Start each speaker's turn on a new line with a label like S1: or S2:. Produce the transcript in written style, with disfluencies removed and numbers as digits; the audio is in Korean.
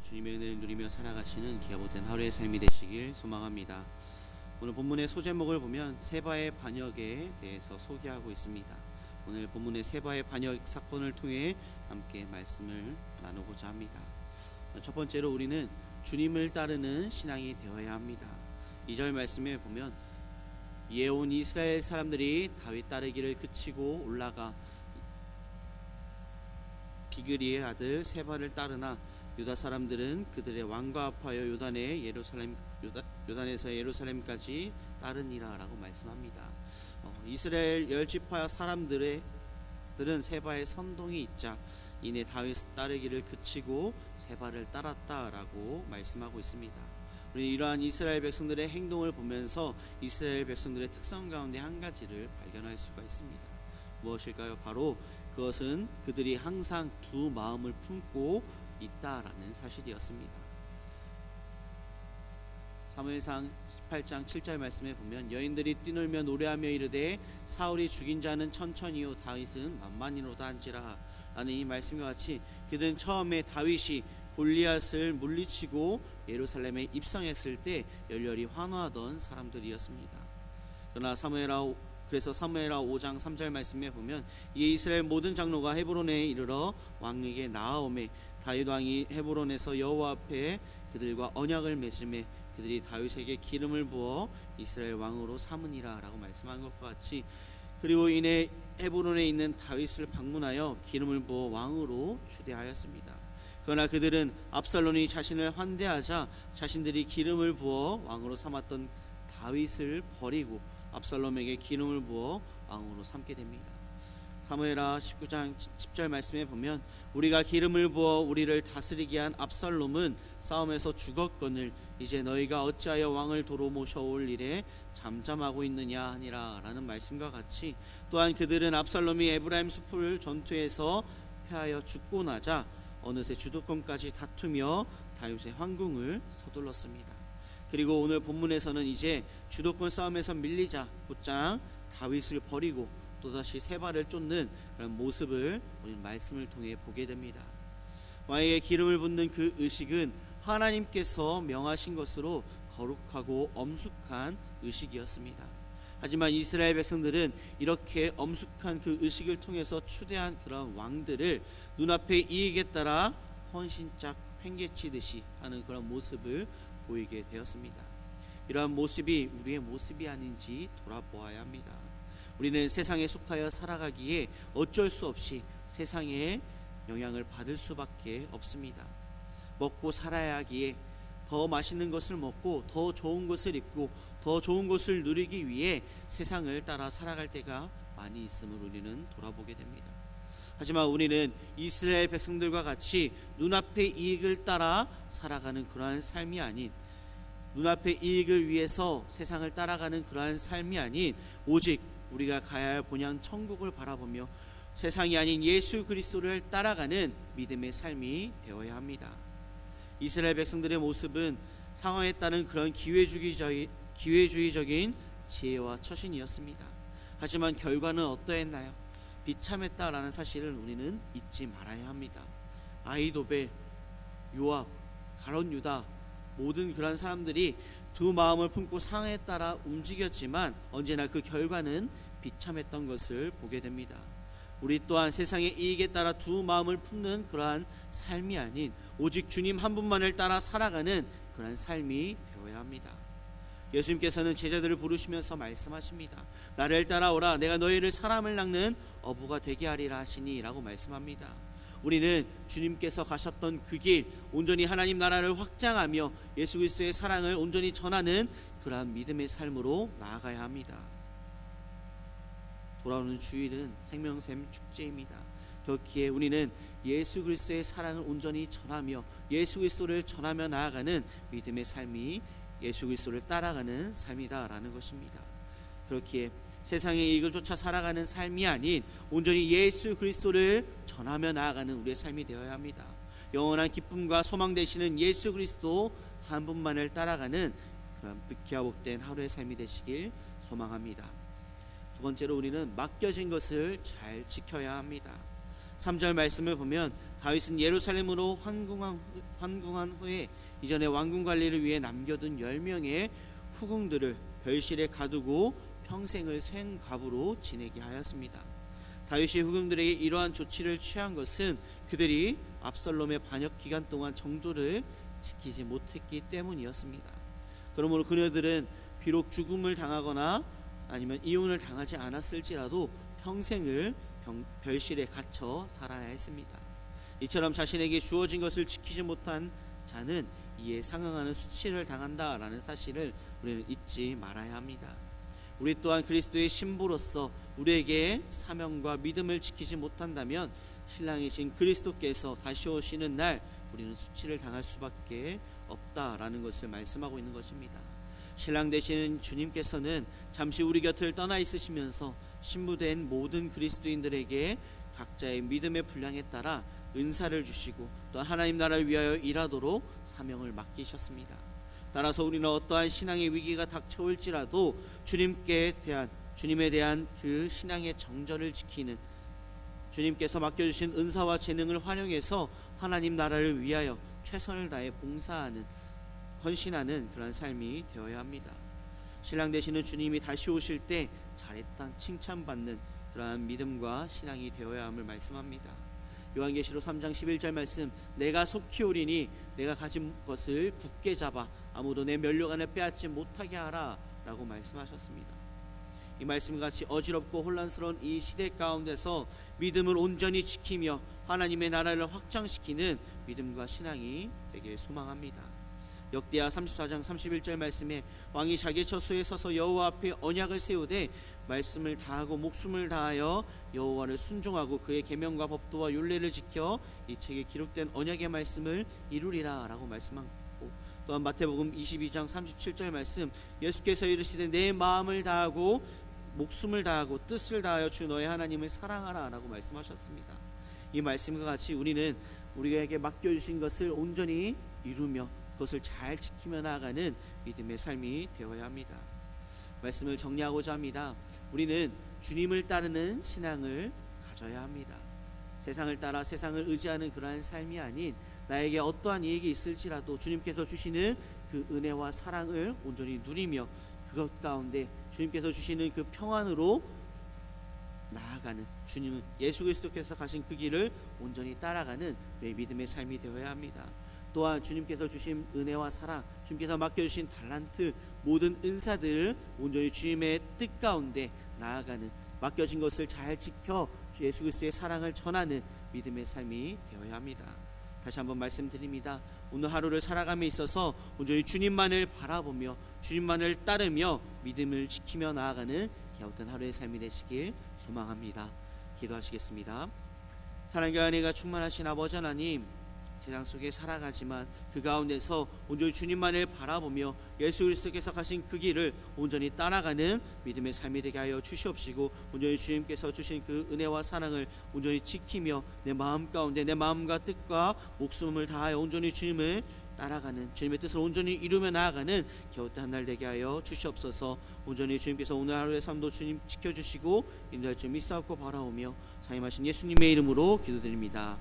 S1: 주님의 은혜를 누리며 살아가시는 기아못된 하루의 삶이 되시길 소망합니다. 오늘 본문의 소제목을 보면 세바의 반역에 대해서 소개하고 있습니다. 오늘 본문의 세바의 반역 사건을 통해 함께 말씀을 나누고자 합니다. 첫 번째로 우리는 주님을 따르는 신앙이 되어야 합니다. 2절 말씀에 보면 이에 온 이스라엘 사람들이 다윗 따르기를 그치고 올라가 비그리의 아들 세바를 따르나 유다 사람들은 그들의 왕과 합하여 요단에서 예루살렘까지 따르니라 라고 말씀합니다. 이스라엘 10지파 사람들은 세바의 선동이 있자 이내 다윗 따르기를 그치고 세바를 따랐다라고 말씀하고 있습니다. 우리 이러한 이스라엘 백성들의 행동을 보면서 이스라엘 백성들의 특성 가운데 한 가지를 발견할 수가 있습니다. 무엇일까요? 바로 그것은 그들이 항상 두 마음을 품고 있다라는 사실이었습니다. 사무엘상 18장 7절 말씀에 보면 여인들이 뛰놀며 노래하며 이르되 사울이 죽인 자는 천천히요 다윗은 만만히로다 한지라 라는 이 말씀과 같이 그들은 처음에 다윗이 골리앗을 물리치고 예루살렘에 입성했을 때 열렬히 환호하던 사람들이었습니다. 그러나 그래서 사무엘하 5장 3절 말씀에 보면 이에 이스라엘 모든 장로가 헤브론에 이르러 왕에게 나아오매 다윗 왕이 헤브론에서 여호와 앞에 그들과 언약을 맺음에 그들이 다윗에게 기름을 부어 이스라엘 왕으로 삼으니라 라고 말씀한 것과 같이 그리고 이내 헤브론에 있는 다윗을 방문하여 기름을 부어 왕으로 추대하였습니다. 그러나 그들은 압살롬이 자신을 환대하자 자신들이 기름을 부어 왕으로 삼았던 다윗을 버리고 압살롬에게 기름을 부어 왕으로 삼게 됩니다. 사무엘하 19장 10절 말씀에 보면 우리가 기름을 부어 우리를 다스리게 한 압살롬은 싸움에서 죽었거늘 이제 너희가 어찌하여 왕을 도로 모셔올 일에 잠잠하고 있느냐 하니라 라는 말씀과 같이 또한 그들은 압살롬이 에브라임 숲을 전투에서 패하여 죽고 나자 어느새 주도권까지 다투며 다윗의 황궁을 서둘렀습니다. 그리고 오늘 본문에서는 이제 주도권 싸움에서 밀리자 곧장 다윗을 버리고 또다시 세바를 쫓는 그런 모습을 우리는 말씀을 통해 보게 됩니다. 왕에게 기름을 붓는 그 의식은 하나님께서 명하신 것으로 거룩하고 엄숙한 의식이었습니다. 하지만 이스라엘 백성들은 이렇게 엄숙한 그 의식을 통해서 추대한 그런 왕들을 눈앞의 이익에 따라 헌신짝 팽개치듯이 하는 그런 모습을 보이게 되었습니다. 이러한 모습이 우리의 모습이 아닌지 돌아보아야 합니다. 우리는 세상에 속하여 살아가기에 어쩔 수 없이 세상의 영향을 받을 수밖에 없습니다. 먹고 살아야 하기에 더 맛있는 것을 먹고 더 좋은 것을 입고 더 좋은 것을 누리기 위해 세상을 따라 살아갈 때가 많이 있음을 우리는 돌아보게 됩니다. 하지만 우리는 이스라엘 백성들과 같이 눈앞의 이익을 따라 살아가는 그러한 삶이 아닌 눈앞의 이익을 위해서 세상을 따라가는 그러한 삶이 아닌 오직 우리가 가야 할 본향 천국을 바라보며 세상이 아닌 예수 그리스도를 따라가는 믿음의 삶이 되어야 합니다. 이스라엘 백성들의 모습은 상황에 따른 그런 기회주의적인 지혜와 처신이었습니다. 하지만 결과는 어떠했나요? 비참했다라는 사실을 우리는 잊지 말아야 합니다. 아히도벨, 요압, 가롯 유다 모든 그런 사람들이 두 마음을 품고 상황에 따라 움직였지만 언제나 그 결과는 비참했던 것을 보게 됩니다. 우리 또한 세상의 이익에 따라 두 마음을 품는 그러한 삶이 아닌 오직 주님 한 분만을 따라 살아가는 그러한 삶이 되어야 합니다. 예수님께서는 제자들을 부르시면서 말씀하십니다. 나를 따라오라 내가 너희를 사람을 낚는 어부가 되게 하리라 하시니 라고 말씀합니다. 우리는 주님께서 가셨던 그 길 온전히 하나님 나라를 확장하며 예수 그리스도의 사랑을 온전히 전하는 그러한 믿음의 삶으로 나아가야 합니다. 돌아오는 주일은 생명샘 축제입니다. 그렇기에 우리는 예수 그리스도의 사랑을 온전히 전하며 예수 그리스도를 전하며 나아가는 믿음의 삶이 예수 그리스도를 따라가는 삶이다라는 것입니다. 그렇기에 세상의 이익을 쫓아 살아가는 삶이 아닌 온전히 예수 그리스도를 전하며 나아가는 우리의 삶이 되어야 합니다. 영원한 기쁨과 소망 되시는 예수 그리스도 한 분만을 따라가는 그런 귀하 복된 하루의 삶이 되시길 소망합니다. 두 번째로 우리는 맡겨진 것을 잘 지켜야 합니다. 3절 말씀을 보면 다윗은 예루살렘으로 환궁한 후에 이전에 왕궁 관리를 위해 남겨둔 10명의 후궁들을 별실에 가두고 평생을 생갑으로 지내게 하였습니다. 다윗이 후궁들에게 이러한 조치를 취한 것은 그들이 압살롬의 반역 기간 동안 정조를 지키지 못했기 때문이었습니다. 그러므로 그녀들은 비록 죽음을 당하거나 아니면 이혼을 당하지 않았을지라도 평생을 별실에 갇혀 살아야 했습니다. 이처럼 자신에게 주어진 것을 지키지 못한 자는 이에 상응하는 수치를 당한다라는 사실을 우리는 잊지 말아야 합니다. 우리 또한 그리스도의 신부로서 우리에게 사명과 믿음을 지키지 못한다면 신랑이신 그리스도께서 다시 오시는 날 우리는 수치를 당할 수밖에 없다라는 것을 말씀하고 있는 것입니다. 신랑 되시는 주님께서는 잠시 우리 곁을 떠나 있으시면서 신부된 모든 그리스도인들에게 각자의 믿음의 분량에 따라 은사를 주시고 또 하나님 나라를 위하여 일하도록 사명을 맡기셨습니다. 따라서 우리는 어떠한 신앙의 위기가 닥쳐올지라도 주님에 대한 그 신앙의 정절을 지키는, 주님께서 맡겨주신 은사와 재능을 활용해서 하나님 나라를 위하여 최선을 다해 봉사하는, 헌신하는 그런 삶이 되어야 합니다. 신랑 되시는 주님이 다시 오실 때 잘했다 칭찬받는 그러한 믿음과 신앙이 되어야 함을 말씀합니다. 요한계시록 3장 11절 말씀, 내가 속히 오리니 내가 가진 것을 굳게 잡아 아무도 내 면류관을 빼앗지 못하게 하라 라고 말씀하셨습니다. 이 말씀과 같이 어지럽고 혼란스러운 이 시대 가운데서 믿음을 온전히 지키며 하나님의 나라를 확장시키는 믿음과 신앙이 되길 소망합니다. 역대하 34장 31절 말씀에 왕이 자기 처소에 서서 여호와 앞에 언약을 세우되 말씀을 다하고 목숨을 다하여 여호와를 순종하고 그의 계명과 법도와 율례를 지켜 이 책에 기록된 언약의 말씀을 이루리라 라고 말씀하고, 또한 마태복음 22장 37절 말씀, 예수께서 이르시되 내 마음을 다하고 목숨을 다하고 뜻을 다하여 주 너의 하나님을 사랑하라 라고 말씀하셨습니다. 이 말씀과 같이 우리는 우리에게 맡겨주신 것을 온전히 이루며 그것을 잘 지키며 나아가는 믿음의 삶이 되어야 합니다. 말씀을 정리하고자 합니다. 우리는 주님을 따르는 신앙을 가져야 합니다. 세상을 따라 세상을 의지하는 그러한 삶이 아닌, 나에게 어떠한 이익이 있을지라도 주님께서 주시는 그 은혜와 사랑을 온전히 누리며 그것 가운데 주님께서 주시는 그 평안으로 나아가는, 주님은 예수 그리스도께서 가신 그 길을 온전히 따라가는 내 믿음의 삶이 되어야 합니다. 또한 주님께서 주신 은혜와 사랑, 주님께서 맡겨주신 달란트, 모든 은사들을 온전히 주님의 뜻 가운데 나아가는, 맡겨진 것을 잘 지켜 예수 그리스도의 사랑을 전하는 믿음의 삶이 되어야 합니다. 다시 한번 말씀드립니다. 오늘 하루를 살아감에 있어서 온전히 주님만을 바라보며 주님만을 따르며 믿음을 지키며 나아가는 어떤 하루의 삶이 되시길 소망합니다. 기도하시겠습니다. 사랑과 은혜가 충만하신 아버지 하나님, 세상 속에 살아가지만 그 가운데서 온전히 주님만을 바라보며 예수 그리스도께서 가신 그 길을 온전히 따라가는 믿음의 삶이 되게 하여 주시옵시고, 온전히 주님께서 주신 그 은혜와 사랑을 온전히 지키며 내 마음 가운데 내 마음과 뜻과 목숨을 다하여 온전히 주님을 따라가는, 주님의 뜻을 온전히 이루며 나아가는 겨우때 한 날 되게 하여 주시옵소서. 온전히 주님께서 오늘 하루의 삶도 주님 지켜주시고 인도할 줄 믿사옵고 바라오며 사임하신 예수님의 이름으로 기도드립니다.